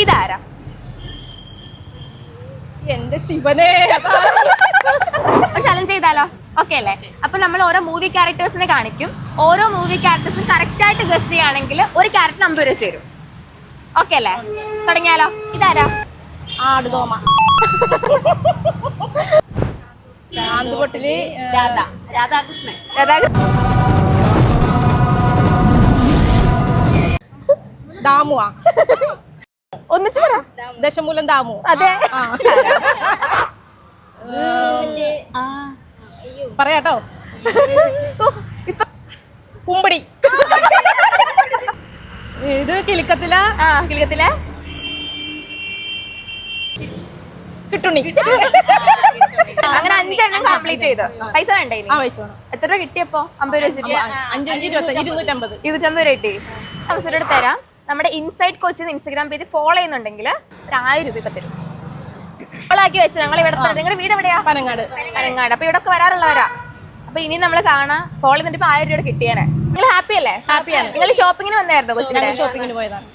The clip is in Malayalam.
ഇതാരാ? എന്റെ ശിവനെ. ചലഞ്ച് ചെയ്താലോ? ഓക്കെ അല്ലേ? അപ്പൊ നമ്മൾ ഓരോ മൂവി ക്യാരക്ടേഴ്സിനെ കാണിക്കും. ഓരോ മൂവി ക്യാരക്ടേഴ്സും കറക്റ്റ് ആയിട്ട് ഗസ് ചെയ്യുകയാണെങ്കിൽ ഒരു ക്യാരക്ടർ നമ്പർ വെച്ച് തരും. ഓക്കെ അല്ലേ? തുടങ്ങിയാലോ? ഇതാരാ? ആടുതോമ. ചാന്തുപൊട്ടില് രാധാകൃഷ്ണൻ. ദാമുവാ. ഒന്നിച്ചു പറ. ദശമൂലം ദാമു. അതെ. പറയാട്ടോ. കുമ്പടി. ഇത് കിലുക്കത്തില. കിലുക്കത്തിലെ കിട്ടുണി. അങ്ങനെ 5 എണ്ണം കംപ്ലീറ്റ് ചെയ്തു. പൈസ വേണ്ടേ? പൈസ വേണം. എത്ര രൂപ കിട്ടിയപ്പോ? 50 രൂപ വെച്ചിട്ട് 250. 250 രൂപ കിട്ടി. അവസരം എടുത്ത് തരാം. നമ്മുടെ ഇൻസൈഡ് കോച്ചിന് ഇൻസ്റ്റാഗ്രാം പേജ് ഫോളോ ചെയ്യുന്നുണ്ടെങ്കിൽ 1000 രൂപ ഇപ്പൊ തരും. ഫോളോക്കി വെച്ചു. ഞങ്ങൾ ഇവിടെ നിങ്ങളുടെ വീട് എവിടെയാ? പനങ്ങാട്. അപ്പൊ ഇവിടെ ഒക്കെ വരാറുള്ളവരാ. അപ്പൊ ഇനി നമ്മൾ കാണാം. ഫോളോ ചെയ്തിട്ട് 1000 രൂപ കിട്ടിയാനെ. നിങ്ങൾ ഹാപ്പി അല്ലേ? ഹാപ്പിയാണ്. നിങ്ങൾ ഷോപ്പിങ്ങിന് വന്നായിരുന്നോ? കൊച്ചിന്റെ ഷോപ്പിങ്ങിന് പോയതാണ്.